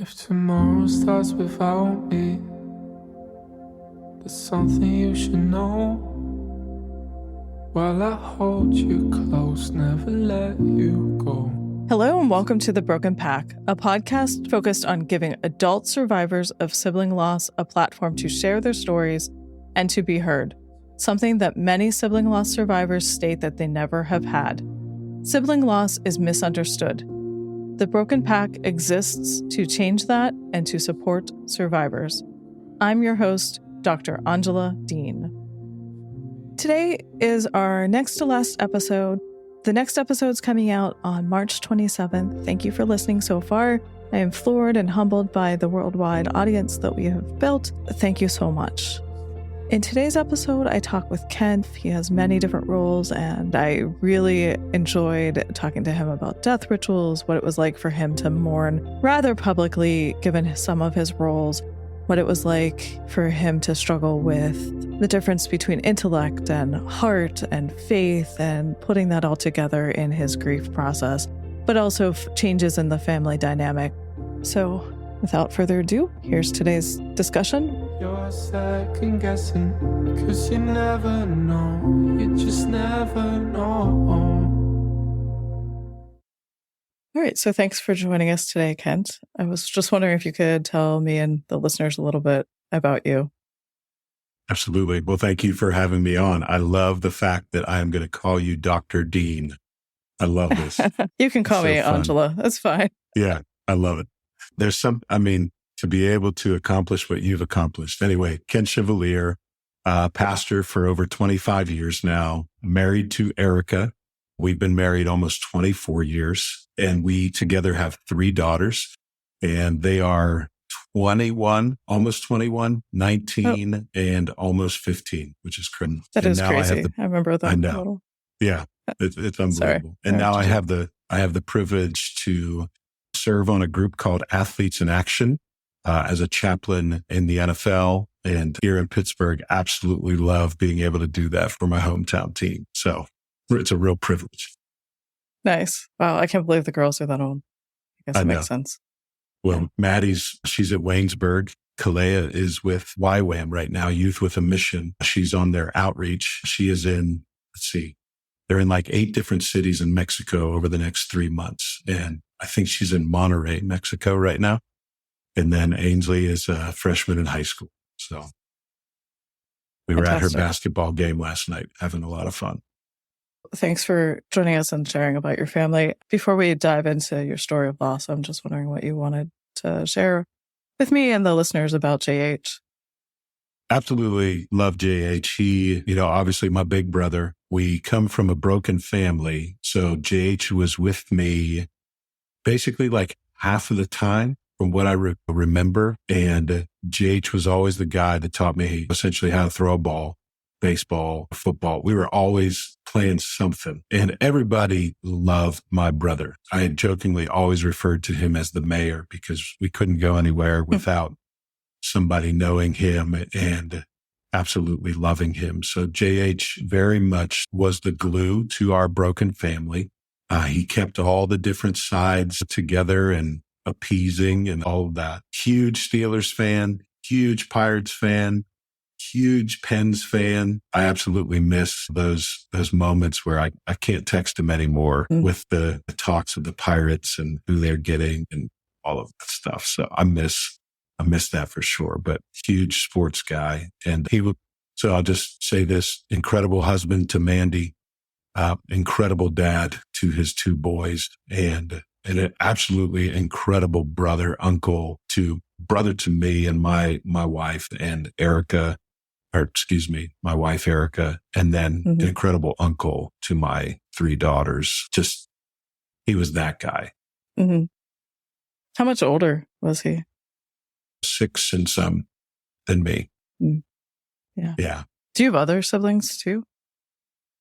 If tomorrow starts without me, there's something you should know. While I hold you close, never let you go. Hello and welcome to The Broken Pack, a podcast focused on giving adult survivors of sibling loss a platform to share their stories and to be heard, something that many sibling loss survivors state that they never have had. Sibling loss is misunderstood. The Broken Pack exists to change that and to support survivors. I'm your host, Dr. Angela Dean. Today is our next to last episode. The next episode's coming out on March 27th. Thank you for listening so far. I am floored and humbled by the worldwide audience that we have built. Thank you so much. In today's episode, I talk with Kent. He has many different roles, and I really enjoyed talking to him about death rituals, what it was like for him to mourn rather publicly, given some of his roles, what it was like for him to struggle with the difference between intellect and heart and faith and putting that all together in his grief process, but also changes in the family dynamic. So without further ado, here's today's discussion. You're second guessing, 'cause you never know, you just never know. All right, so thanks for joining us today, Kent. I was just wondering if you could tell me and the listeners a little bit about you. Absolutely. Well, thank you for having me on. I love the fact that I am going to call you Dr. Dean. I love this. You can call me fun. Angela. That's fine. Yeah, I love it. There's to be able to accomplish what you've accomplished. Anyway, Ken Chevalier, pastor for over 25 years now, married to Erica. We've been married almost 24 years, and we together have 3 daughters, and they are 21, almost 21, 19, and almost 15, which is crazy. That is crazy. I remember that. I know. Yeah, it's unbelievable. Sorry. And now I have the privilege to serve on a group called Athletes in Action as a chaplain in the NFL, and here in Pittsburgh. Absolutely love being able to do that for my hometown team. So it's a real privilege. Nice. Wow, I can't believe the girls are that old. I guess it makes sense. Well, she's at Waynesburg. Kalea is with YWAM right now, Youth with a Mission. She's on their outreach. She is in, they're in like 8 different cities in Mexico over the next 3 months. And I think she's in Monterrey, Mexico right now. And then Ainsley is a freshman in high school. So we were at her basketball game last night, having a lot of fun. Thanks for joining us and sharing about your family. Before we dive into your story of loss, I'm just wondering what you wanted to share with me and the listeners about JH. Absolutely love JH. He, obviously my big brother. We come from a broken family. So JH was with me basically like half of the time from what I remember. And JH was always the guy that taught me essentially how to throw a ball, baseball, football. We were always playing something, and everybody loved my brother. I had jokingly always referred to him as the mayor because we couldn't go anywhere without somebody knowing him and absolutely loving him. So JH very much was the glue to our broken family. He kept all the different sides together and appeasing and all of that. Huge Steelers fan, huge Pirates fan, huge Pens fan. I absolutely miss those moments where I can't text him anymore with the talks of the Pirates and who they're getting and all of that stuff. So I miss that for sure, but huge sports guy. And so I'll just say this: incredible husband to Mandy, incredible dad to his 2 boys, and an absolutely incredible brother to me and my wife and Erica, my wife Erica, and then an incredible uncle to my 3 daughters. Just, he was that guy. Mm-hmm. How much older was he? 6 and some than me. Yeah. Yeah. Do you have other siblings too?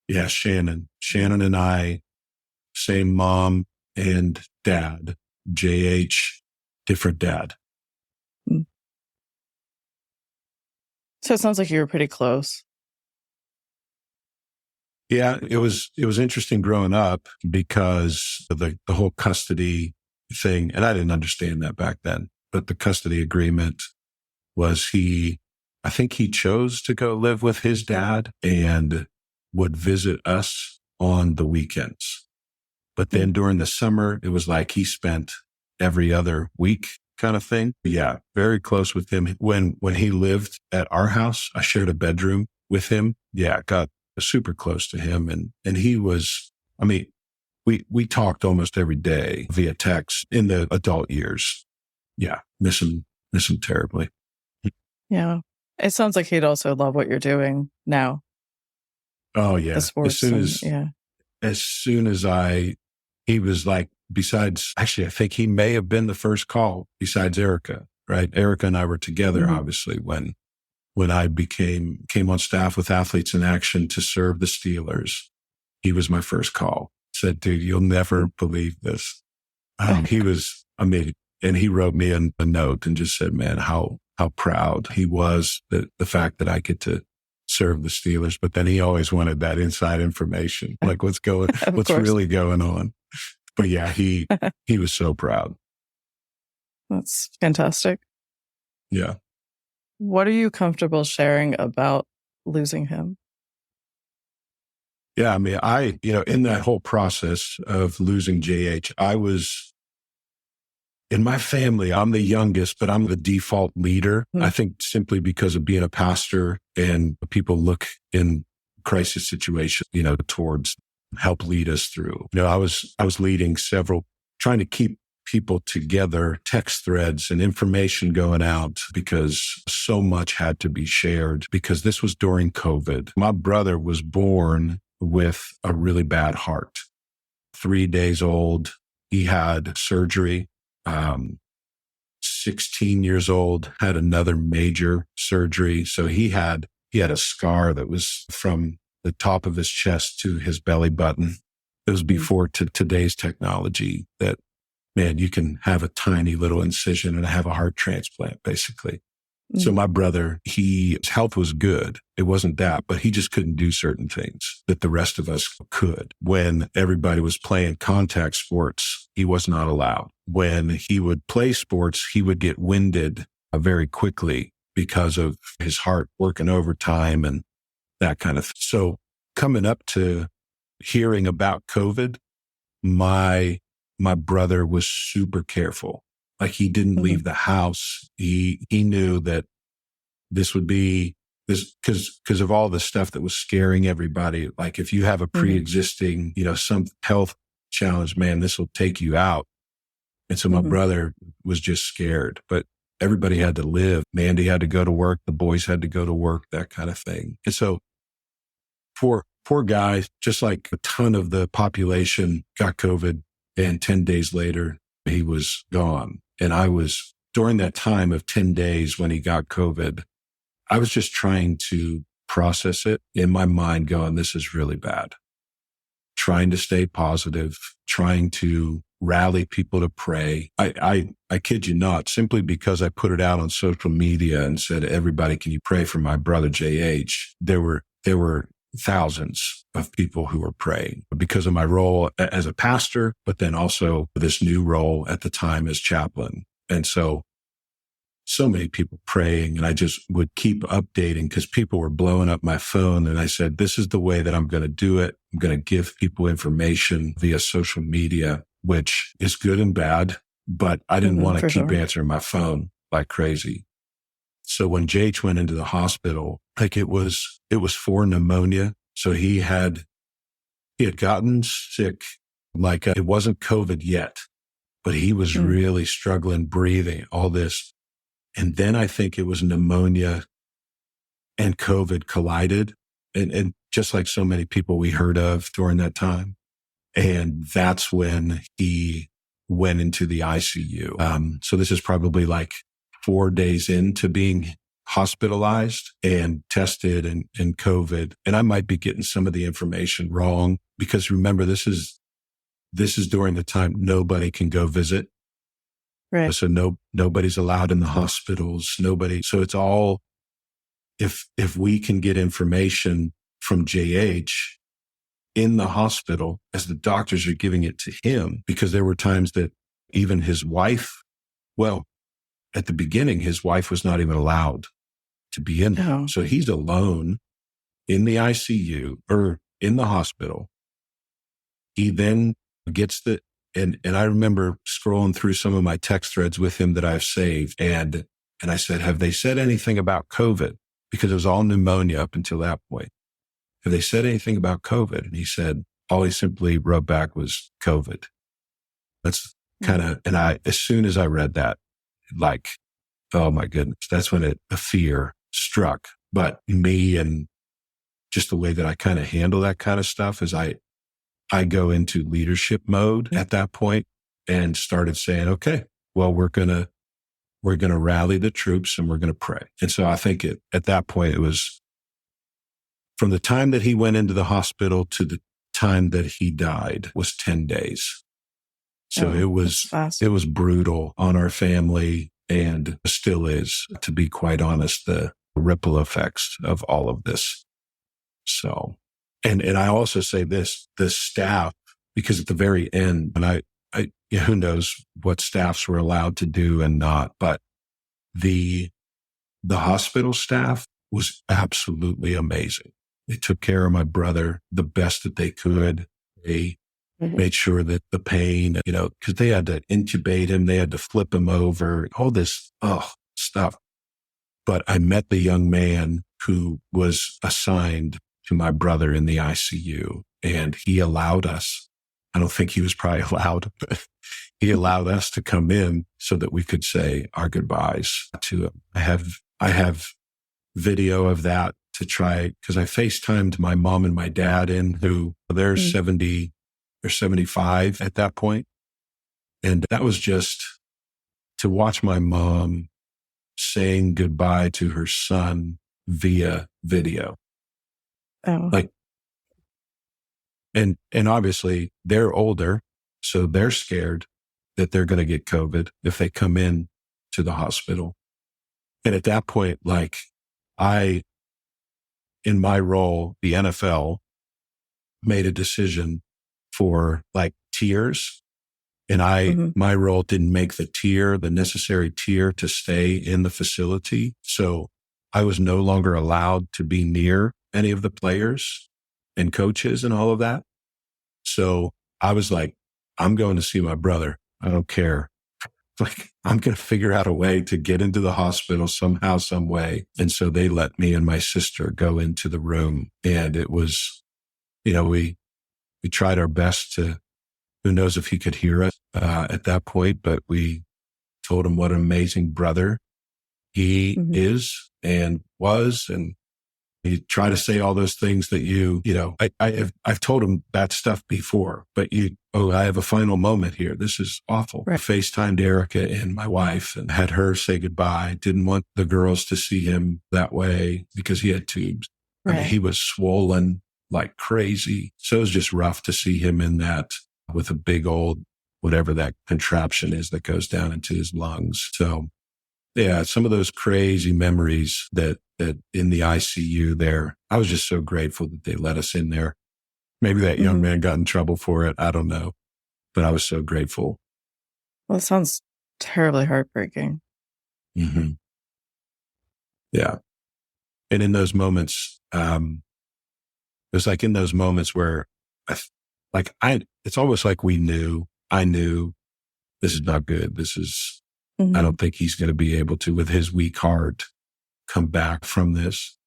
Yeah, Shannon and I, same mom and dad. JH, different dad. So it sounds like you were pretty close. Yeah, it was interesting growing up because of the whole custody thing. And I didn't understand that back then. but the custody agreement was I think he chose to go live with his dad and would visit us on the weekends. But then during the summer, it was like he spent every other week kind of thing. Yeah, very close with him. When he lived at our house, I shared a bedroom with him. Yeah, got super close to him. And he was, I mean, we talked almost every day via text in the adult years. Yeah, miss him terribly. Yeah. It sounds like he'd also love what you're doing now. Oh yeah. The sports. As soon as he was like, besides, actually, I think he may have been the first call besides Erica, right? Erica and I were together, obviously, when I came on staff with Athletes in Action to serve the Steelers. He was my first call. Said, dude, you'll never believe this. He was amazing. And he wrote me a note and just said, man, how proud he was that the fact that I get to serve the Steelers. But then he always wanted that inside information, like what's really going on. But yeah, he was so proud. That's fantastic. Yeah. What are you comfortable sharing about losing him? Yeah, I mean, in that whole process of losing JH, I was, in my family, I'm the youngest, but I'm the default leader. I think simply because of being a pastor and people look in crisis situations, towards help lead us through. I was leading several, trying to keep people together, text threads and information going out because so much had to be shared because this was during COVID. My brother was born with a really bad heart. 3 days old, he had surgery. 16 years old, had another major surgery. So he had a scar that was from the top of his chest to his belly button. It was before today's technology that, man, you can have a tiny little incision and have a heart transplant, basically. So my brother, his health was good. It wasn't that, but he just couldn't do certain things that the rest of us could. When everybody was playing contact sports, he was not allowed. When he would play sports, he would get winded very quickly because of his heart working overtime and that kind of thing. So coming up to hearing about COVID, my brother was super careful. Like he didn't leave the house. He knew that this would be this because of all the stuff that was scaring everybody. Like if you have a pre-existing, some health challenge, man, this will take you out. And so my brother was just scared, but everybody had to live. Mandy had to go to work. The boys had to go to work, that kind of thing. And so poor guy, just like a ton of the population got COVID, and 10 days later, he was gone. And I was, during that time of 10 days when he got COVID, I was just trying to process it in my mind going, this is really bad. Trying to stay positive, trying to rally people to pray. I kid you not, simply because I put it out on social media and said, everybody, can you pray for my brother JH? There were thousands of people who were praying because of my role as a pastor, but then also this new role at the time as chaplain. And so many people praying, and I just would keep updating because people were blowing up my phone. And I said, this is the way that I'm going to do it. I'm going to give people information via social media, which is good and bad, but I didn't want to keep answering my phone like crazy. So when JH went into the hospital, like it was for pneumonia. So he had gotten sick, like it wasn't COVID yet, but he was really struggling, breathing, all this. And then I think it was pneumonia and COVID collided. And just like so many people we heard of during that time. And that's when he went into the ICU. So this is probably like 4 days into being hospitalized and tested and COVID. And I might be getting some of the information wrong because remember, this is during the time nobody can go visit. Right. So nobody's allowed in the hospitals, nobody. So it's all, if we can get information from JH in the hospital as the doctors are giving it to him, because there were times that even his wife, well, at the beginning, his wife was not even allowed to be in there. Oh. So he's alone in the ICU or in the hospital. He then gets and I remember scrolling through some of my text threads with him that I've saved. And I said, have they said anything about COVID? Because it was all pneumonia up until that point. Have they said anything about COVID? And he said, all he simply wrote back was COVID. That's kind of, and as soon as I read that, like, oh my goodness, that's when a fear struck. But me and just the way that I kind of handle that kind of stuff is I go into leadership mode at that point and started saying, okay, well, we're going to rally the troops and we're going to pray. And so I think at that point, it was from the time that he went into the hospital to the time that he died was 10 days. So it was brutal on our family and still is, to be quite honest, the ripple effects of all of this. So, and I also say this, the staff, because at the very end, and I who knows what staffs were allowed to do and not, but the hospital staff was absolutely amazing. They took care of my brother the best that they could. They made sure that the pain, because they had to intubate him, they had to flip him over, all this stuff. But I met the young man who was assigned to my brother in the ICU, and he allowed us, I don't think he was probably allowed, but he allowed us to come in so that we could say our goodbyes to him. I have video of that to try, because I FaceTimed my mom and my dad who they're 70, they're 75 at that point. And that was just to watch my mom saying goodbye to her son via video. Oh. And obviously they're older, so they're scared that they're going to get COVID if they come in to the hospital. And at that point, in my role, the NFL made a decision for tiers. And my role didn't make the necessary tier to stay in the facility. So I was no longer allowed to be near any of the players and coaches and all of that. So I was like, I'm going to see my brother. I don't care. I'm going to figure out a way to get into the hospital somehow, some way. And so they let me and my sister go into the room. And it was, we tried our best to, who knows if he could hear us at that point, but we told him what an amazing brother he is and was. And you try to say all those things that I've told him that stuff before, but I have a final moment here. This is awful. Right. FaceTimed Erica and my wife and had her say goodbye. Didn't want the girls to see him that way because he had tubes. Right. I mean, he was swollen like crazy. So it was just rough to see him in that with a big old, whatever that contraption is that goes down into his lungs. So yeah, some of those crazy memories that in the ICU there, I was just so grateful that they let us in there. Maybe that young man got in trouble for it. I don't know, but I was so grateful. Well, it sounds terribly heartbreaking. Mm-hmm. Yeah. And in those moments, it was in those moments where it's almost like I knew this is not good. This is, I don't think he's going to be able to, with his weak heart, come back from this.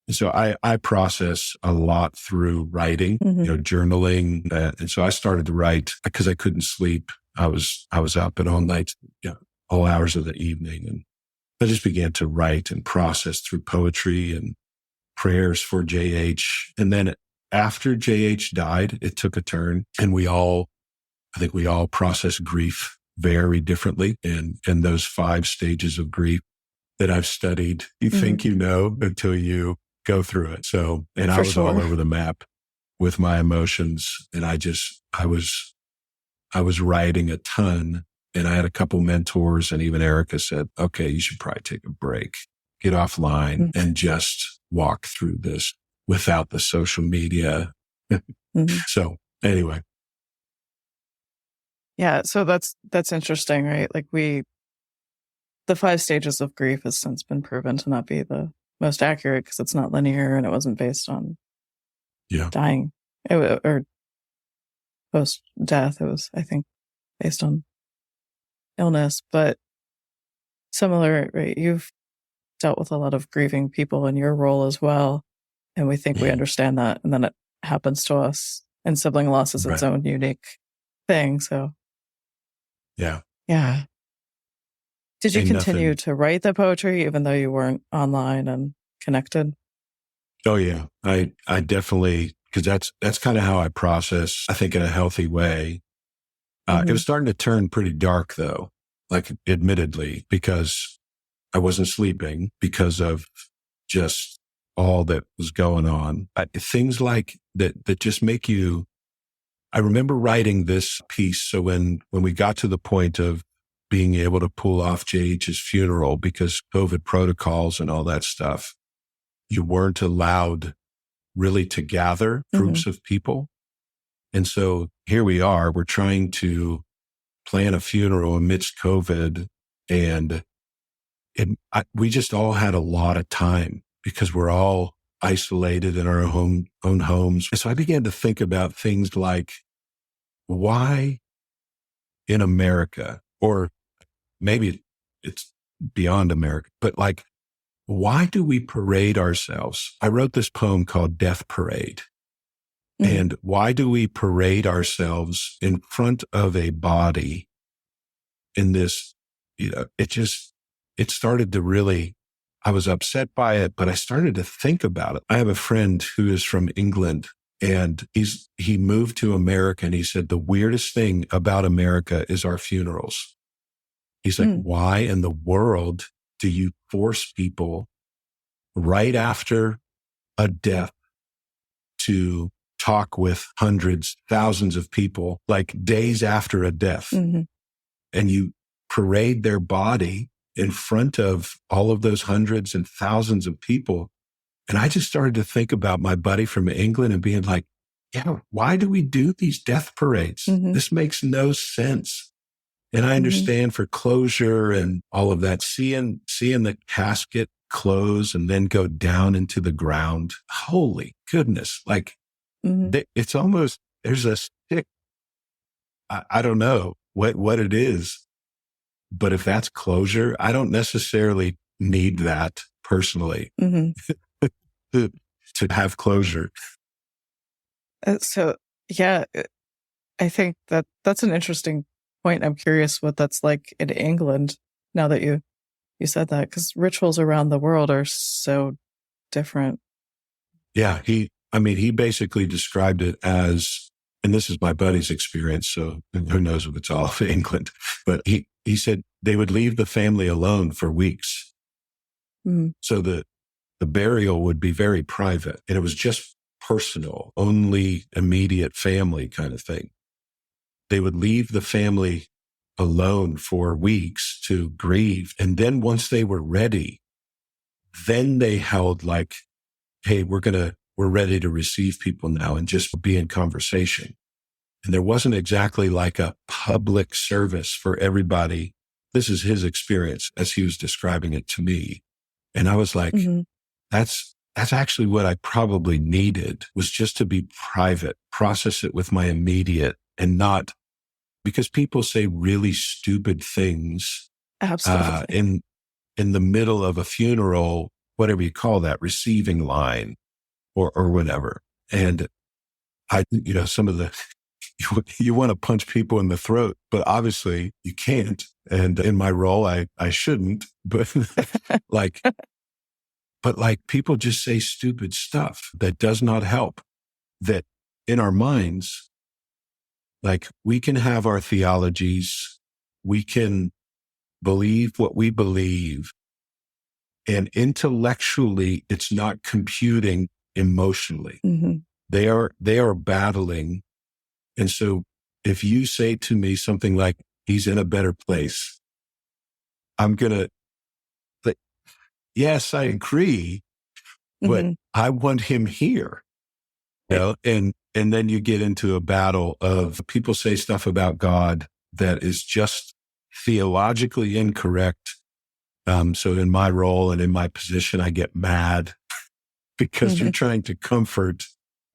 And so I process a lot through writing, journaling. And so I started to write because I couldn't sleep. I was up at all nights, all hours of the evening. And I just began to write and process through poetry and prayers for JH. And then after JH died, it took a turn, and I think we all process grief very differently. And those 5 stages of grief that I've studied, you think you know until you go through it. So, and I was all over the map with my emotions, and I was writing a ton, and I had a couple mentors, and even Erica said, okay, you should probably take a break, get offline and just walk through this without the social media. So anyway. Yeah. So that's interesting, right? the 5 stages of grief has since been proven to not be the most accurate because it's not linear and it wasn't based on dying or post-death. It was, I think, based on illness. But similar, right? You've dealt with a lot of grieving people in your role as well. And we think we understand that. And then it happens to us. And sibling loss is its own unique thing. So, yeah. Did you continue to write the poetry even though you weren't online and connected? Oh yeah, I definitely, because that's kind of how I process. I think in a healthy way. It was starting to turn pretty dark though, like admittedly, because I wasn't sleeping because of just all that was going on. Things like that just make you. I remember writing this piece. So when we got to the point of being able to pull off JH's funeral because COVID protocols and all that stuff, you weren't allowed really to gather groups of people. And so here we are, we're trying to plan a funeral amidst COVID. And we just all had a lot of time because we're all isolated in our own homes. And so I began to think about things like, why in America, or maybe it's beyond America, but like, why do we parade ourselves? I wrote this poem called Death Parade. And why do we parade ourselves in front of a body in this, it started to really, I was upset by it, but I started to think about it. I have a friend who is from England and he moved to America and he said, the weirdest thing about America is our funerals. He's like, why in the world do you force people right after a death to talk with hundreds, thousands of people, like days after a death, and you parade their body in front of all of those hundreds and thousands of people? And I just started to think about my buddy from England and being like, yeah, why do we do these death parades? This makes no sense. And I understand for closure and all of that, seeing the casket close and then go down into the ground. Holy goodness. Like it's almost, there's a stick. I don't know what it is, but if that's closure, I don't necessarily need that personally to have closure. So, yeah, I think that's an interesting point. I'm curious what that's like in England now that you said that, because rituals around the world are so different. Yeah, he basically described it as, and this is my buddy's experience, so who knows if it's all of England, but he said they would leave the family alone for weeks. So the burial would be very private and it was just personal, only immediate family kind of thing. They would leave the family alone for weeks to grieve. And then once they were ready, then they held like, hey, we're ready to receive people now and just be in conversation. And there wasn't exactly like a public service for everybody. This is his experience as he was describing it to me. And I was like, that's actually what I probably needed, was just to be private, process it with my immediate, and not, because people say really stupid things Absolutely. In the middle of a funeral, whatever you call that, receiving line or whatever. And some of the, you want to punch people in the throat, but obviously you can't. And in my role, I shouldn't, but like people just say stupid stuff that does not help, that in our minds, like we can have our theologies, we can believe what we believe, and intellectually it's not computing emotionally. They are battling. And so if you say to me something like, he's in a better place, I'm going to, yes, I agree, but I want him here. And then you get into a battle of people say stuff about God that is just theologically incorrect So in my role and in my position, I get mad because you're trying to comfort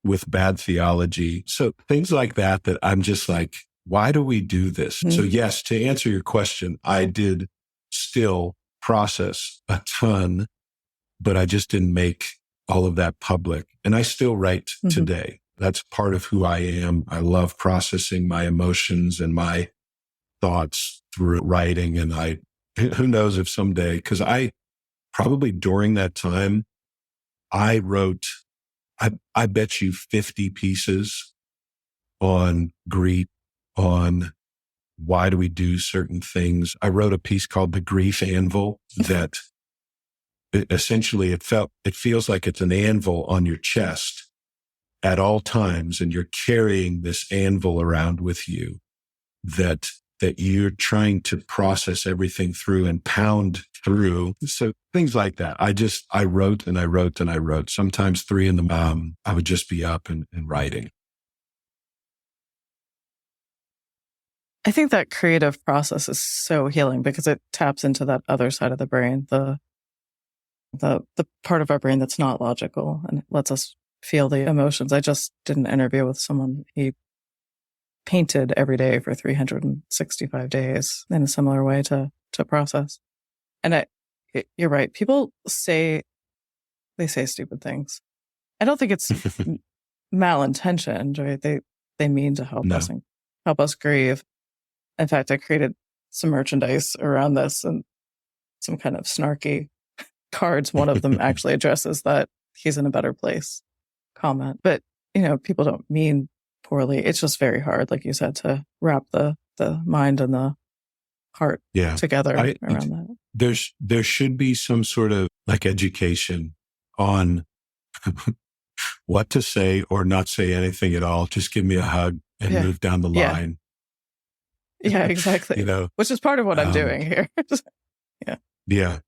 with bad theology. So things like that I'm just like, why do we do this? So yes, to answer your question, I did still process a ton, but I just didn't make all of that public. And I still write today. That's part of who I am. I love processing my emotions and my thoughts through writing. And who knows if someday, because I probably during that time, I wrote, I bet you 50 pieces on grief, on why do we do certain things. I wrote a piece called The Grief Anvil that essentially it feels like it's an anvil on your chest at all times. And you're carrying this anvil around with you that you're trying to process everything through and pound through. So things like that. I wrote and I wrote and I wrote. Sometimes 3 a.m. I would just be up and writing. I think that creative process is so healing because it taps into that other side of the brain, the part of our brain that's not logical, and it lets us feel the emotions. I just did an interview with someone. He painted every day for 365 days in a similar way to process. And you're right. People say stupid things. I don't think it's malintentioned, right? They mean to help us and help us grieve. In fact, I created some merchandise around this and some kind of snarky cards. One of them actually addresses that he's in a better place comment. But, people don't mean poorly. It's just very hard, like you said, to wrap the mind and the heart together around that. There should be some sort of like education on what to say or not say anything at all. Just give me a hug and move down the line. Yeah, exactly. Which is part of what I'm doing here. Yeah.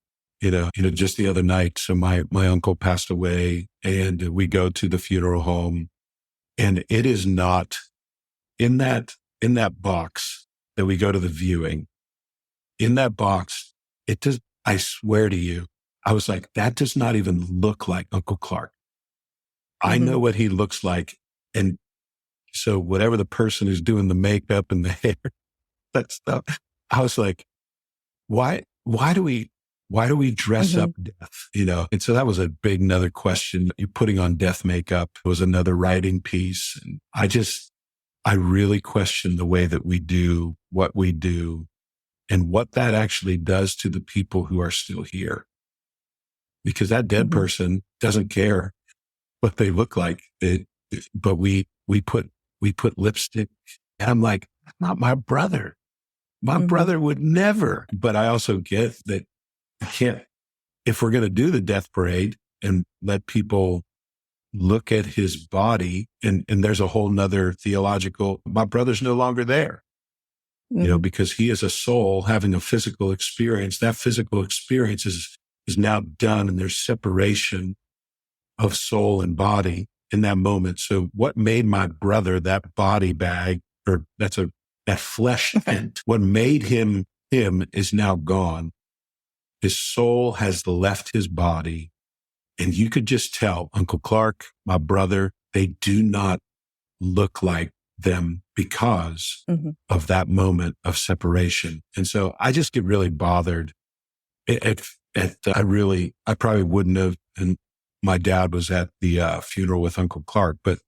Just the other night, so my uncle passed away and we go to the funeral home, and it is not in that box that we go to the viewing. In that box, it does, I swear to you, I was like, that does not even look like Uncle Clark. I know what he looks like. And so whatever the person who's doing the makeup and the hair, that stuff, I was like, why do we dress up death? And so that was another question. You're putting on death makeup was another writing piece. And I really question the way that we do what we do and what that actually does to the people who are still here. Because that dead person doesn't care what they look like. But we put lipstick. And I'm like, that's not my brother. My brother would never. But I also get that I can't, if we're going to do the death parade and let people look at his body, and there's a whole nother theological, my brother's no longer there, because he is a soul having a physical experience. That physical experience is now done, and there's separation of soul and body in that moment. So what made my brother that body bag, or that flesh tent, what made him is now gone. His soul has left his body. And you could just tell Uncle Clark, my brother, they do not look like them because of that moment of separation. And so I just get really bothered. I probably wouldn't have, and my dad was at the funeral with Uncle Clark, but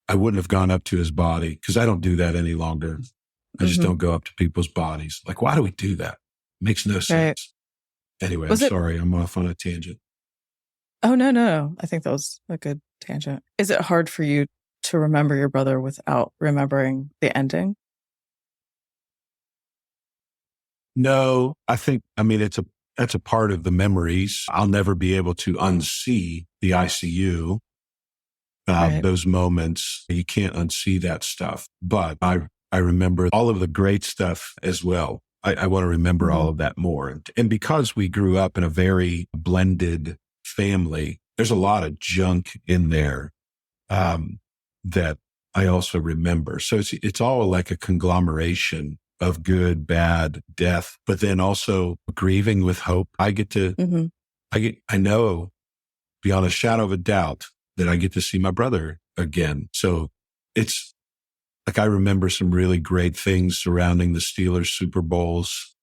I wouldn't have gone up to his body because I don't do that any longer. I just don't go up to people's bodies. Like, why do we do that? Makes no sense. Anyway, sorry, I'm off on a tangent. Oh, no. I think that was a good tangent. Is it hard for you to remember your brother without remembering the ending? No, that's a part of the memories. I'll never be able to unsee the ICU, those moments. You can't unsee that stuff. But I remember all of the great stuff as well. I want to remember all of that more. And because we grew up in a very blended family, there's a lot of junk in there that I also remember. So it's all like a conglomeration of good, bad, death, but then also grieving with hope. I know beyond a shadow of a doubt that I get to see my brother again. So it's like, I remember some really great things surrounding the Steelers Super Bowls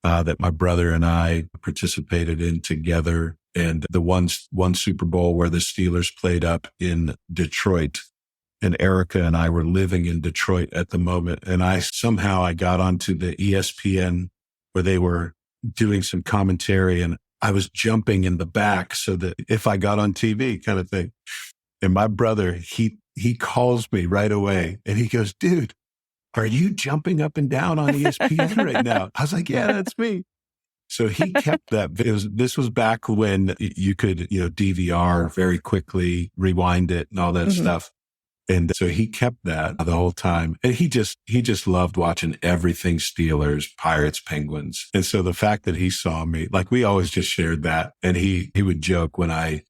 that my brother and I participated in together. And the one Super Bowl where the Steelers played up in Detroit, and Erica and I were living in Detroit at the moment. And I got onto the ESPN where they were doing some commentary, and I was jumping in the back so that if I got on TV kind of thing. And my brother, he calls me right away and he goes, "Dude, are you jumping up and down on ESPN right now?" I was like, "Yeah, that's me." So he kept that. This was back when you could, DVR very quickly, rewind it and all that stuff. And so he kept that the whole time. And he just loved watching everything Steelers, Pirates, Penguins. And so the fact that he saw me, like, we always just shared that. And he would joke when I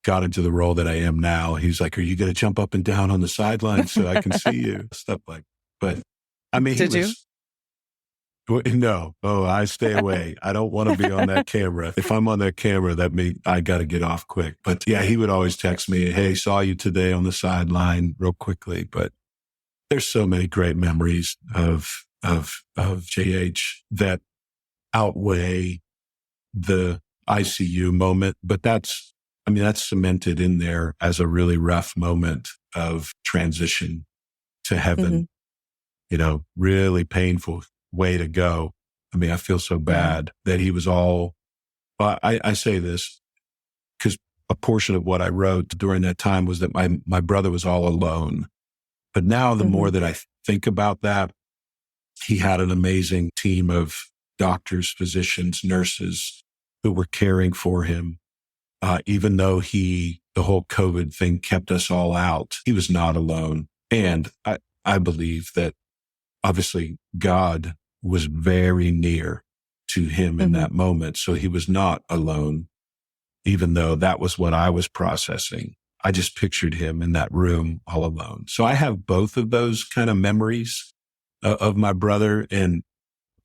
got into the role that I am now. He's like, "Are you going to jump up and down on the sidelines so I can see you?" Stuff like, but I mean, Did you? No. Oh, I stay away. I don't want to be on that camera. If I'm on that camera, I got to get off quick. But yeah, he would always text me, "Hey, saw you today on the sideline," real quickly. But there's so many great memories of JH that outweigh the ICU moment. But that's cemented in there as a really rough moment of transition to heaven. Really painful way to go. I mean, I feel so bad that he was all, I say this because a portion of what I wrote during that time was that my brother was all alone. But now the more that I think about that, he had an amazing team of doctors, physicians, nurses who were caring for him. Even though the whole COVID thing kept us all out, he was not alone. And I believe that obviously God was very near to him in that moment. So he was not alone, even though that was what I was processing. I just pictured him in that room all alone. So I have both of those kind of memories of my brother. And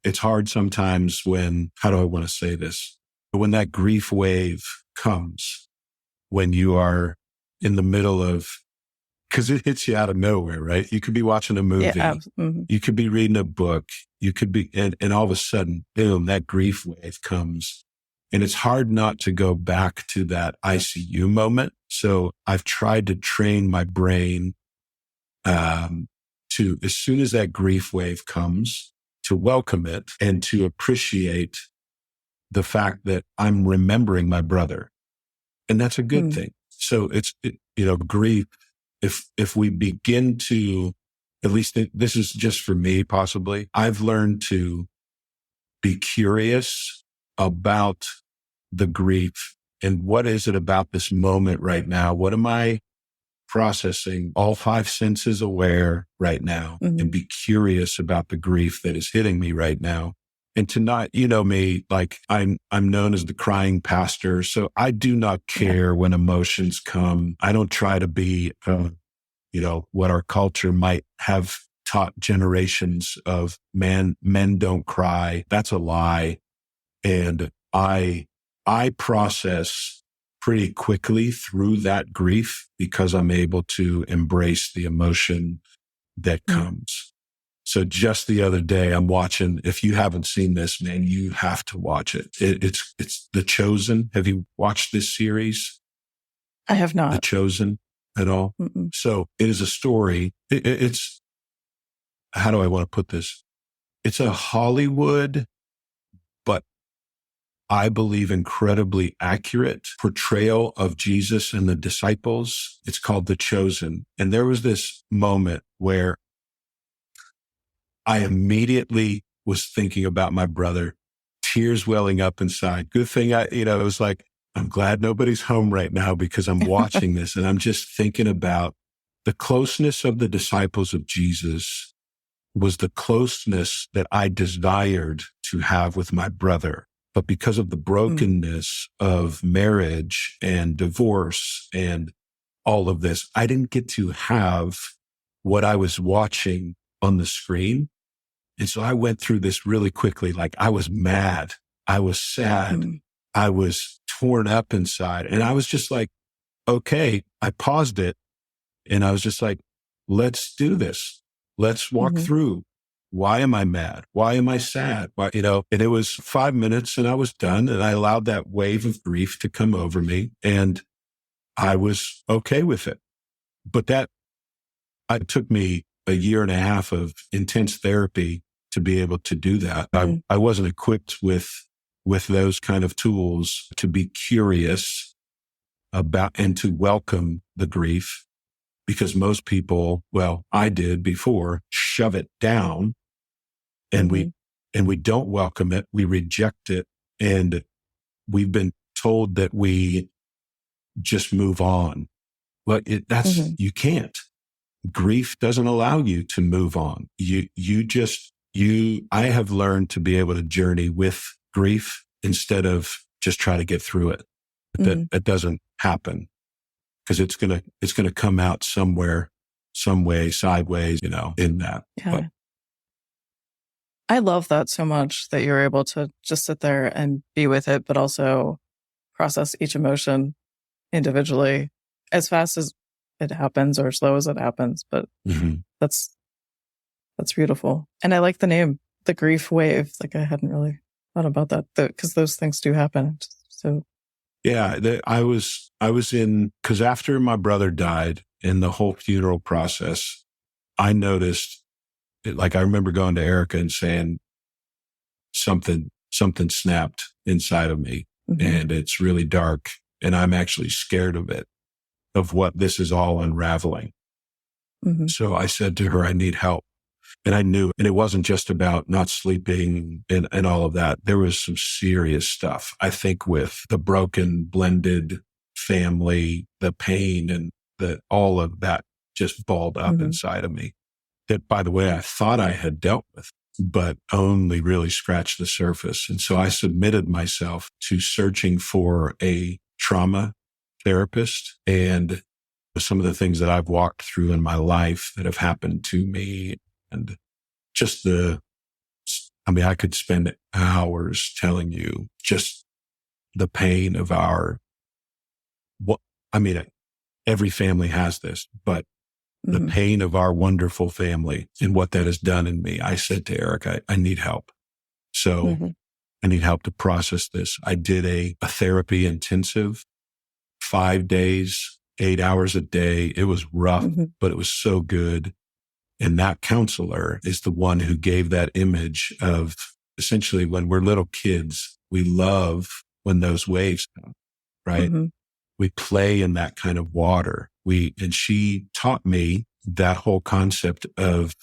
it's hard sometimes how do I want to say this? When that grief wave comes, when you are in the middle of, because it hits you out of nowhere, right? You could be watching a movie. Yeah, you could be reading a book. You could be, and all of a sudden, boom, that grief wave comes. And it's hard not to go back to that ICU moment. So I've tried to train my brain to, as soon as that grief wave comes, to welcome it and to appreciate the fact that I'm remembering my brother. And that's a good thing. So grief, if we begin to, at least this is just for me, possibly, I've learned to be curious about the grief and what is it about this moment right now? What am I processing? All five senses aware right now, and be curious about the grief that is hitting me right now. And to not, me, like I'm known as the crying pastor. So I do not care when emotions come. I don't try to be, what our culture might have taught generations of men don't cry. That's a lie. And I process pretty quickly through that grief because I'm able to embrace the emotion that comes. So just the other day, I'm watching, if you haven't seen this, man, you have to watch it. It's The Chosen. Have you watched this series? I have not. The Chosen at all? So it is a story. It's, how do I want to put this? It's a Hollywood, but I believe incredibly accurate portrayal of Jesus and the disciples. It's called The Chosen. And there was this moment where I immediately was thinking about my brother, tears welling up inside. Good thing it was like, I'm glad nobody's home right now because I'm watching this and I'm just thinking about the closeness of the disciples of Jesus was the closeness that I desired to have with my brother. But because of the brokenness of marriage and divorce and all of this, I didn't get to have what I was watching on the screen. And so I went through this really quickly. Like I was mad. I was sad. I was torn up inside. And I was just like, okay, I paused it and I was just like, let's do this. Let's walk through. Why am I mad? Why am I sad? Why, and it was 5 minutes and I was done. And I allowed that wave of grief to come over me and I was okay with it. But it took me a year and a half of intense therapy to be able to do that. I wasn't equipped with those kind of tools to be curious about and to welcome the grief, because most people, well, I did before, shove it down and we don't welcome it. We reject it. And we've been told that we just move on. But you can't. Grief doesn't allow you to move on. I have learned to be able to journey with grief instead of just try to get through it. That doesn't happen because it's going to come out somewhere, some way, sideways, in that. Yeah. But, I love that so much that you're able to just sit there and be with it, but also process each emotion individually as fast as it happens or slow as it happens. But that's beautiful. And I like the name, the grief wave. Like I hadn't really thought about that because those things do happen. So yeah, I was in, because after my brother died in the whole funeral process, I noticed, like I remember going to Erica and saying something snapped inside of me and it's really dark and I'm actually scared of it, of what this is all unraveling. So I said to her, I need help. And I knew, and it wasn't just about not sleeping and all of that. There was some serious stuff, I think, with the broken, blended family, the pain and all of that just balled up inside of me. That, by the way, I thought I had dealt with, but only really scratched the surface. And so I submitted myself to searching for a trauma therapist, and some of the things that I've walked through in my life that have happened to me, and just I could spend hours telling you just the pain of every family has this, but the pain of our wonderful family and what that has done in me. I said to Eric, I need help. So I need help to process this. I did a therapy intensive, 5 days, 8 hours a day. It was rough, but it was so good. And that counselor is the one who gave that image of essentially when we're little kids, we love when those waves come, right? We play in that kind of water. And she taught me that whole concept of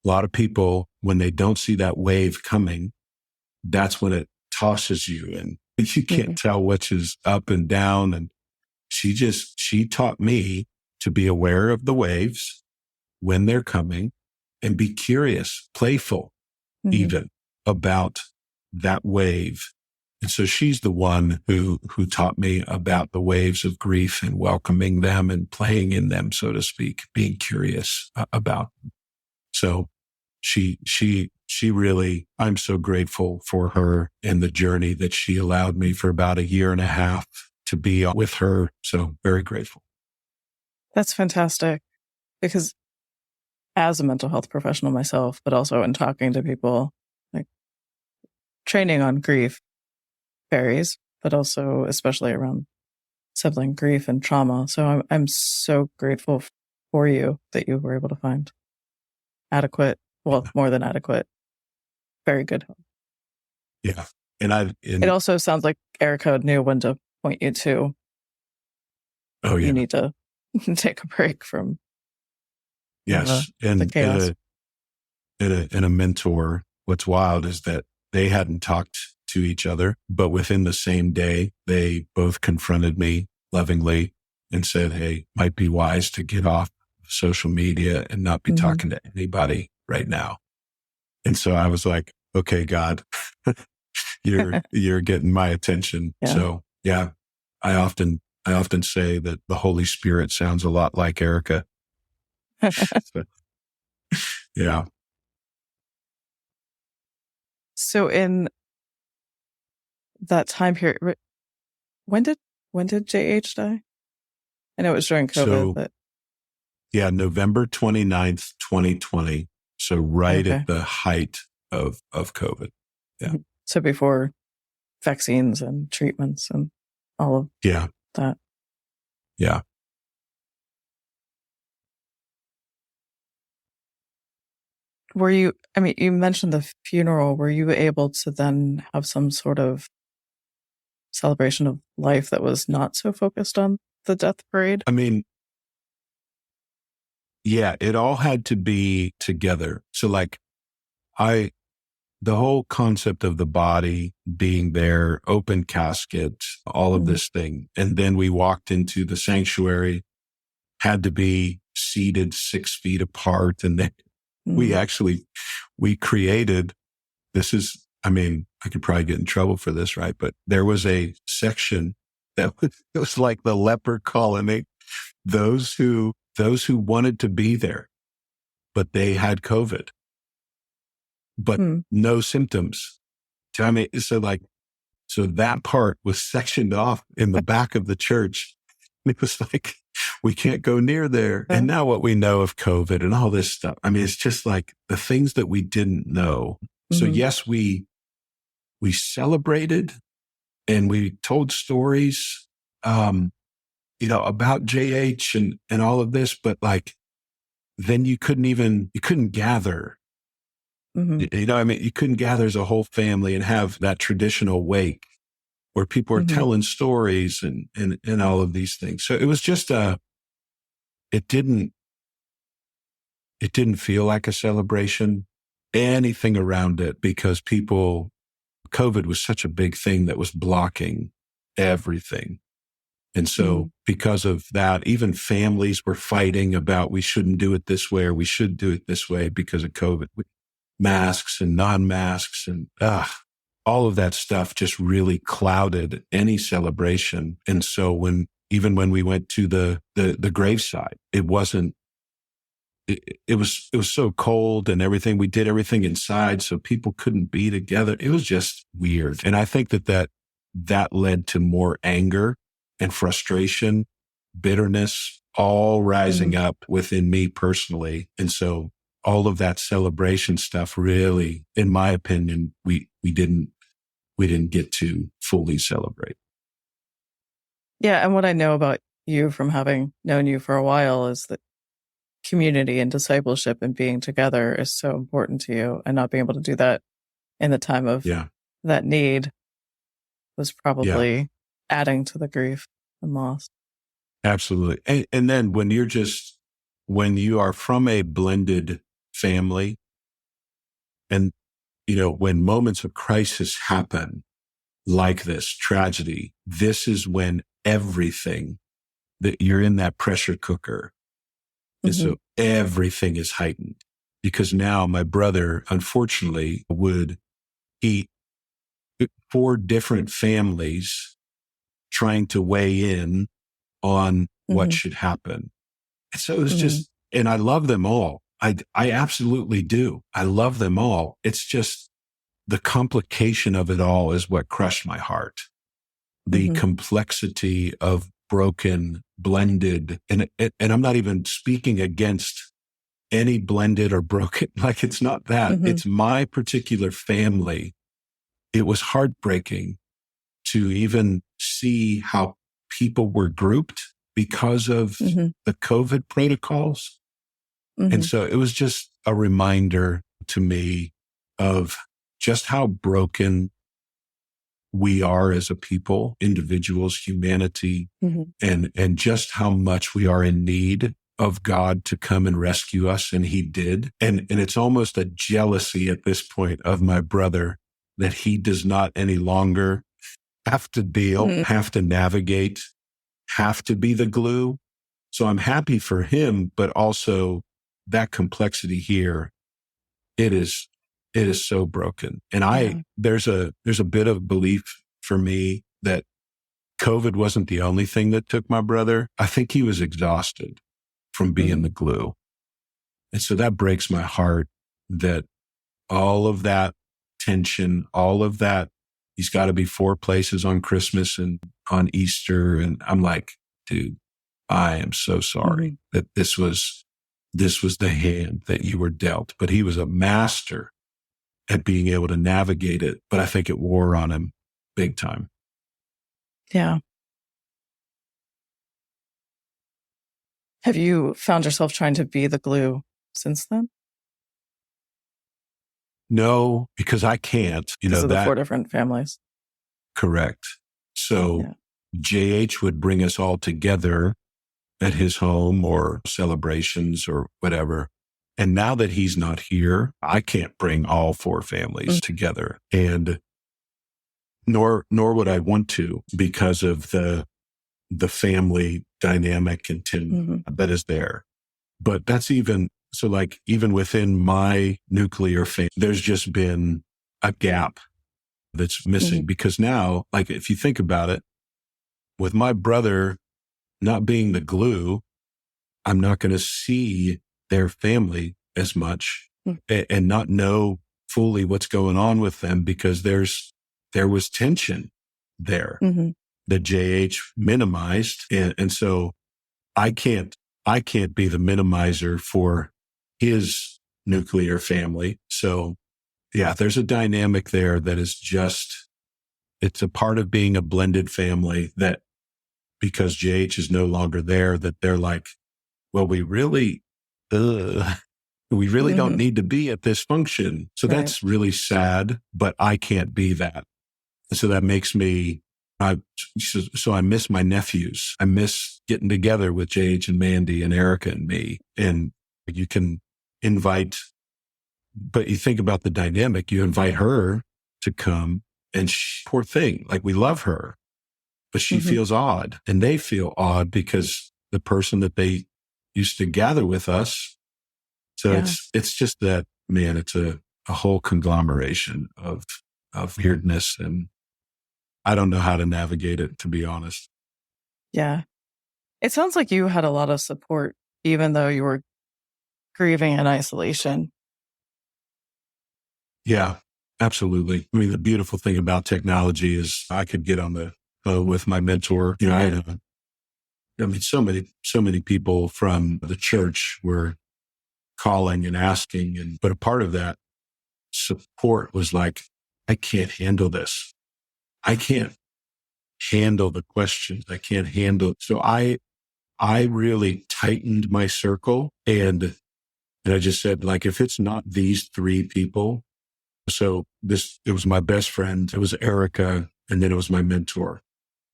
a lot of people, when they don't see that wave coming, that's when it tosses you and you can't tell which is up and down. And she taught me to be aware of the waves when they're coming and be curious, playful, even about that wave. And so she's the one who taught me about the waves of grief and welcoming them and playing in them, so to speak, being curious about them. So she really, I'm so grateful for her and the journey that she allowed me for about a year and a half to be with her. So very grateful. That's fantastic, because as a mental health professional myself, but also in talking to people, like training on grief varies, but also especially around sibling grief and trauma. So I'm so grateful for you that you were able to find adequate, well, more than adequate, very good help. Yeah. And it also sounds like Erica knew when to point you to. Oh, yeah. You need to take a break from the chaos. And a mentor. What's wild is that they hadn't talked to each other, but within the same day, they both confronted me lovingly and said, hey, might be wise to get off social media and not be talking to anybody right now. And so I was like, okay, God, you're getting my attention. Yeah. So yeah, I often say that the Holy Spirit sounds a lot like Erica. Yeah. So in that time period, when did JH die? I know it was during COVID, So, but yeah, November 29th, 2020. So right okay. at the height of COVID. Yeah. So before vaccines and treatments and all of Yeah. that. Yeah. Were you, I mean, you mentioned the funeral. Were you able to then have some sort of celebration of life that was not so focused on the death parade? I mean, yeah, it all had to be together. So like the whole concept of the body being there, open casket, all of this thing. And then we walked into the sanctuary, had to be seated 6 feet apart. And then we created, I mean, I could probably get in trouble for this, right? But there was a section that was, it was like the leper colony, those who wanted to be there, but they had COVID, but no symptoms. I mean, so that part was sectioned off in the back of the church. It was like, we can't go near there. And now what we know of COVID and all this stuff, I mean, it's just like the things that we didn't know. So yes, we celebrated and we told stories, about JH and all of this, but like, then you couldn't gather. I mean, you couldn't gather as a whole family and have that traditional wake where people are telling stories and all of these things. So it was just it didn't feel like a celebration, anything around it, because COVID was such a big thing that was blocking everything. And so because of that, even families were fighting about, we shouldn't do it this way, or we should do it this way because of COVID. Masks and non-masks and all of that stuff just really clouded any celebration. And so when we went to the graveside, it was so cold and everything. We did everything inside, so people couldn't be together. It was just weird. And I think that led to more anger and frustration, bitterness, all rising up within me personally. And so all of that celebration stuff really, in my opinion, we didn't get to fully celebrate. Yeah. And what I know about you from having known you for a while is that community and discipleship and being together is so important to you, and not being able to do that in the time of that need was probably adding to the grief and loss. Absolutely. And then when you are from a blended family, and, when moments of crisis happen like this tragedy, this is when everything that you're in that pressure cooker. And so everything is heightened, because now my brother, unfortunately, would eat 4 different families trying to weigh in on what should happen. And so it was just, and I love them all. I absolutely do. I love them all. It's just the complication of it all is what crushed my heart. The complexity of broken, blended, and I'm not even speaking against any blended or broken. Like, it's not that. It's my particular family. It was heartbreaking to even see how people were grouped because of the COVID protocols. And so it was just a reminder to me of just how broken we are as a people, individuals, humanity, and just how much we are in need of God to come and rescue us. And he did. And it's almost a jealousy at this point of my brother that he does not any longer have to deal, have to navigate, have to be the glue. So I'm happy for him, but also that complexity here, it is so broken. And there's a bit of belief for me that COVID wasn't the only thing that took my brother. I think he was exhausted from being the glue. And so that breaks my heart that all of that tension, all of that. He's got to be 4 places on Christmas and on Easter. And I'm like, dude, I am so sorry that this was the hand that you were dealt. But he was a master at being able to navigate it. But I think it wore on him big time. Yeah. Have you found yourself trying to be the glue since then? No, because I can't. Because of the 4 different families. Correct. So JH would bring us all together at his home or celebrations or whatever. And now that he's not here, I can't bring all 4 families together. And nor would I want to, because of the family dynamic and that is there. But that's even within my nuclear family, there's just been a gap that's missing because now, like, if you think about it, with my brother not being the glue, I'm not going to see their family as much and not know fully what's going on with them because there was tension there that JH minimized. And so I can't be the minimizer for his nuclear family. So yeah, there's a dynamic there that is it's a part of being a blended family that because JH is no longer there, that they're like, well, we really don't need to be at this function. So that's really sad, but I can't be that. And so that makes me, so I miss my nephews. I miss getting together with JH and Mandy and Erica and me. And you can invite, but you think about the dynamic, you invite her to come and poor thing, like we love her, but she feels odd and they feel odd because the person that they used to gather with us. So it's just that, man, it's a whole conglomeration of weirdness, and I don't know how to navigate it, to be honest. Yeah. It sounds like you had a lot of support, even though you were grieving in isolation. Yeah, absolutely. I mean, the beautiful thing about technology is I could get on the with my mentor. You know, so many people from the church were calling and asking, but a part of that support was like, I can't handle this. I can't handle the questions. I can't handle. So I really tightened my circle, and I just said, like, if it's not these 3 people, so it was my best friend, it was Erica, and then it was my mentor.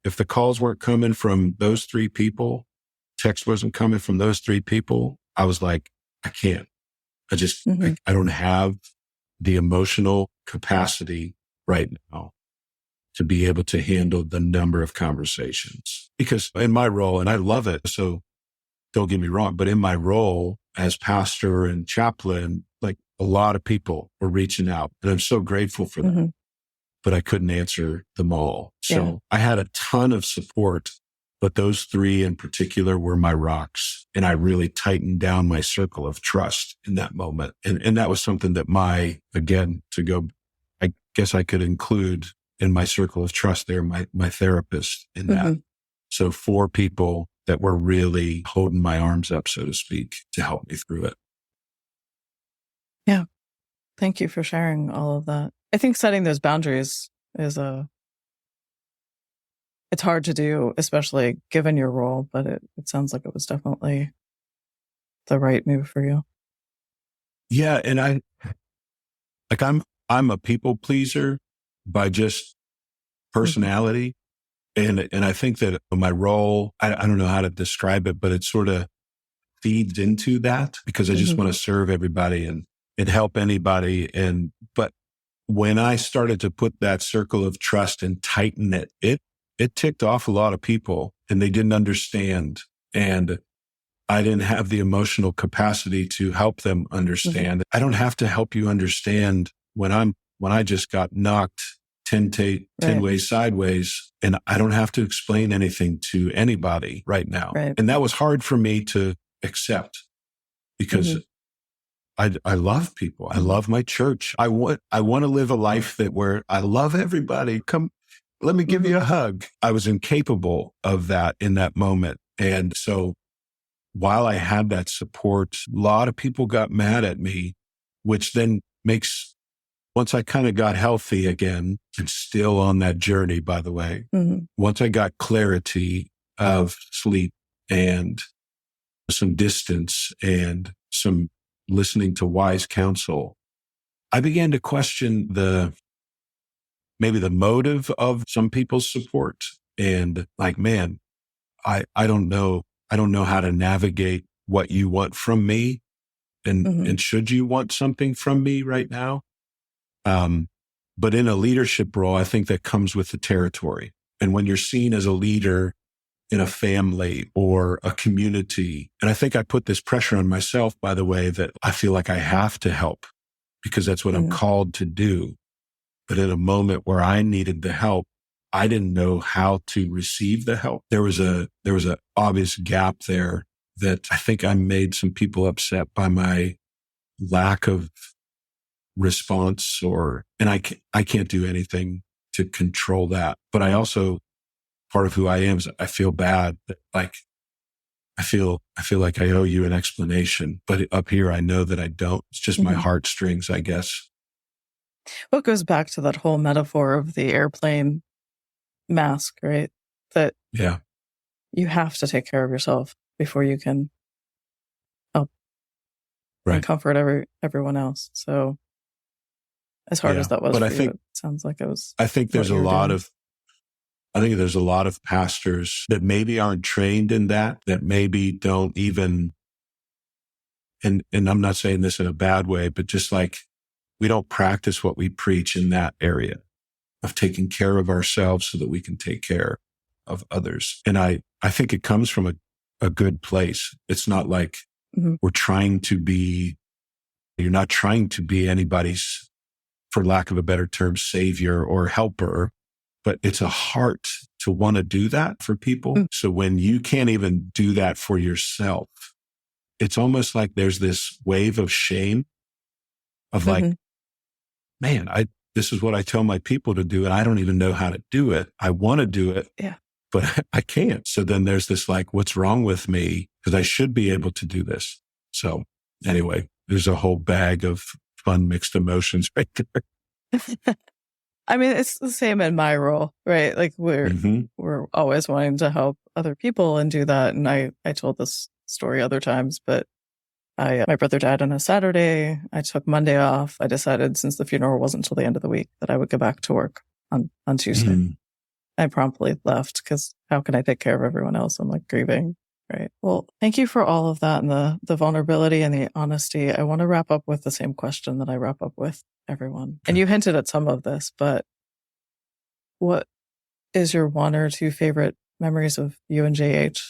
If the calls weren't coming from those 3 people, text wasn't coming from those 3 people, I was like, I can't. I just, I don't have the emotional capacity right now to be able to handle the number of conversations. Because in my role, and I love it, so don't get me wrong, but in my role as pastor and chaplain, like, a lot of people were reaching out, and I'm so grateful for that. But I couldn't answer them all. So I had a ton of support, but those 3 in particular were my rocks. And I really tightened down my circle of trust in that moment. And that was something that I guess I could include in my circle of trust there, my therapist in that. So 4 people that were really holding my arms up, so to speak, to help me through it. Yeah. Thank you for sharing all of that. I think setting those boundaries is it's hard to do, especially given your role, but it sounds like it was definitely the right move for you. Yeah. And I'm a people pleaser by just personality. And I think that my role, I don't know how to describe it, but it sort of feeds into that because I just want to serve everybody and help anybody. But when I started to put that circle of trust and tighten it, it ticked off a lot of people, and they didn't understand. And I didn't have the emotional capacity to help them understand. I don't have to help you understand when I just got knocked 10 ways sideways, and I don't have to explain anything to anybody right now. And that was hard for me to accept because I love people. I love my church. I want to live a life where I love everybody. Come, let me give you a hug. I was incapable of that in that moment. And so while I had that support, a lot of people got mad at me, which then makes, once I kind of got healthy again, and still on that journey, by the way, once I got clarity of sleep and some distance and some listening to wise counsel, I began to question maybe the motive of some people's support. And like, man, I don't know how to navigate what you want from me. And should you want something from me right now? But in a leadership role, I think that comes with the territory. And when you're seen as a leader in a family or a community, and I think I put this pressure on myself, by the way, that I feel like I have to help because that's what I'm called to do. But in a moment where I needed the help, I didn't know how to receive the help. There was a obvious gap there that I think I made some people upset by my lack of response, and I can't do anything to control that. But I also, part of who I am is I feel bad that like, I feel like I owe you an explanation, but up here, I know that I don't. It's just my heartstrings, I guess. Well, it goes back to that whole metaphor of the airplane mask, right? That you have to take care of yourself before you can help and comfort everyone else. So as hard as that was, but I think it sounds like it was. I think there's a lot of pastors that maybe aren't trained in that maybe don't even, and I'm not saying this in a bad way, but just like we don't practice what we preach in that area of taking care of ourselves so that we can take care of others. And I think it comes from a good place. It's not like we're trying to be, you're not trying to be anybody's, for lack of a better term, savior or helper, but it's a heart to want to do that for people. So when you can't even do that for yourself, it's almost like there's this wave of shame of like, man, this is what I tell my people to do, and I don't even know how to do it. I want to do it, but I can't. So then there's this like, what's wrong with me? Because I should be able to do this. So anyway, there's a whole bag of fun mixed emotions right there. I mean, it's the same in my role, right? Like we're always wanting to help other people and do that. And I told this story other times, but my brother died on a Saturday. I took Monday off. I decided since the funeral wasn't until the end of the week that I would go back to work on Tuesday. I promptly left because how can I take care of everyone else? I'm like grieving, right? Well, thank you for all of that and the vulnerability and the honesty. I want to wrap up with the same question that I wrap up with everyone. And you hinted at some of this, but what is your one or two favorite memories of you and JH?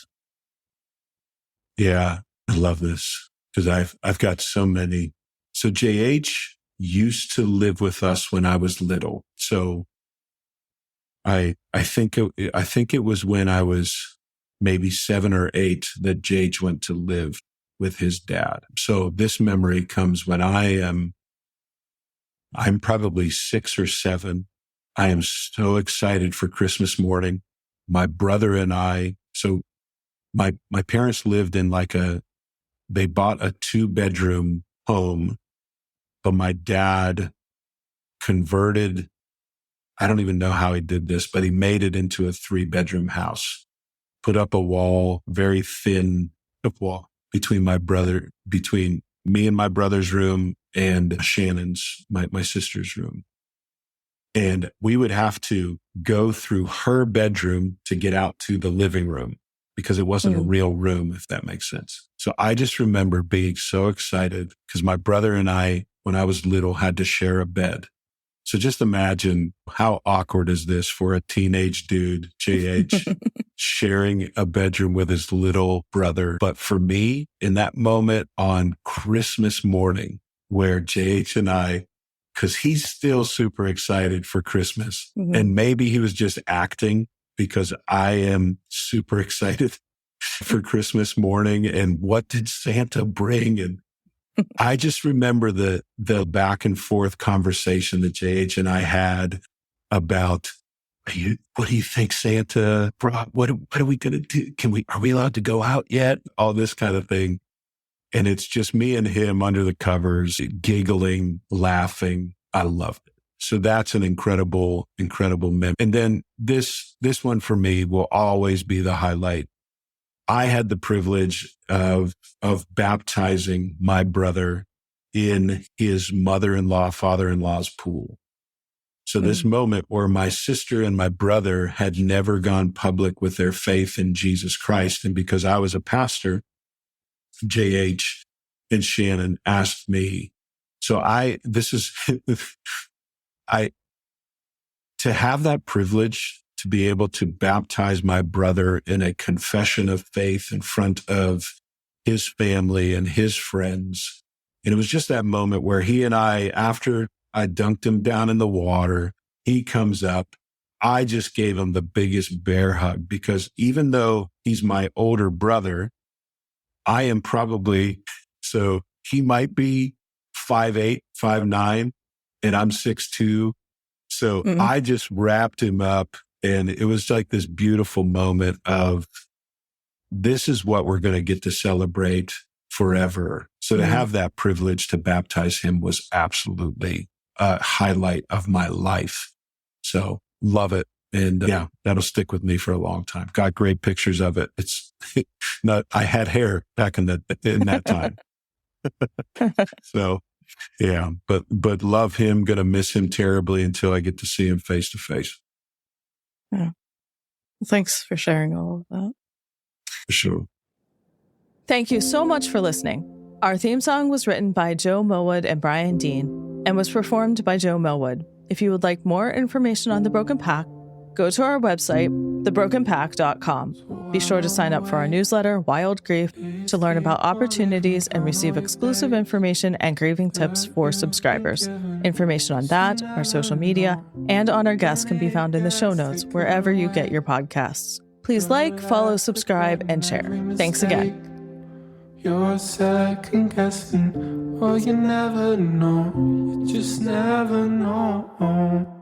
Yeah, I love this because I've got so many. So JH used to live with us when I was little. So I think it was when I was maybe 7 or 8 that JH went to live with his dad. So this memory comes when I'm probably 6 or 7. I am so excited for Christmas morning. My brother and I, so my parents lived in they bought a 2-bedroom home, but my dad converted, I don't even know how he did this, but he made it into a 3-bedroom house, put up a wall, very thin wall between me and my brother's room and Shannon's, my sister's room. And we would have to go through her bedroom to get out to the living room because it wasn't a real room, if that makes sense. So I just remember being so excited because my brother and I, when I was little, had to share a bed. So just imagine how awkward is this for a teenage dude, JH, sharing a bedroom with his little brother. But for me, in that moment on Christmas morning, where JH and I, because he's still super excited for Christmas, and maybe he was just acting because I am super excited for Christmas morning. And what did Santa bring? And I just remember the back and forth conversation that JH and I had about, what do you think, Santa brought? What are we going to do? Are we allowed to go out yet? All this kind of thing. And it's just me and him under the covers, giggling, laughing. I loved it. So that's an incredible, incredible memory. And then this one for me will always be the highlight. I had the privilege of baptizing my brother in his mother-in-law, father-in-law's pool. So this moment where my sister and my brother had never gone public with their faith in Jesus Christ. And because I was a pastor, JH and Shannon asked me. So to have that privilege to be able to baptize my brother in a confession of faith in front of his family and his friends. And it was just that moment where he and I, after I dunked him down in the water, he comes up. I just gave him the biggest bear hug because even though he's my older brother, I am probably, so he might be 5'8", 5'9", and I'm 6'2". So I just wrapped him up, and it was like this beautiful moment of, this is what we're going to get to celebrate forever. So to have that privilege to baptize him was absolutely a highlight of my life. So love it. And that'll stick with me for a long time. Got great pictures of it. It's not, I had hair back in that time. So yeah, but love him. Going to miss him terribly until I get to see him face to face. Yeah. Well, thanks for sharing all of that. For sure. Thank you so much for listening. Our theme song was written by Joe Mylward and Brian Dean and was performed by Joe Mylward. If you would like more information on The Broken Pack, go to our website, thebrokenpack.com. Be sure to sign up for our newsletter, Wild Grief, to learn about opportunities and receive exclusive information and grieving tips for subscribers. Information on that, our social media, and on our guests can be found in the show notes wherever you get your podcasts. Please like, follow, subscribe, and share. Thanks again. You're second guessing, oh, you never know, you just never know.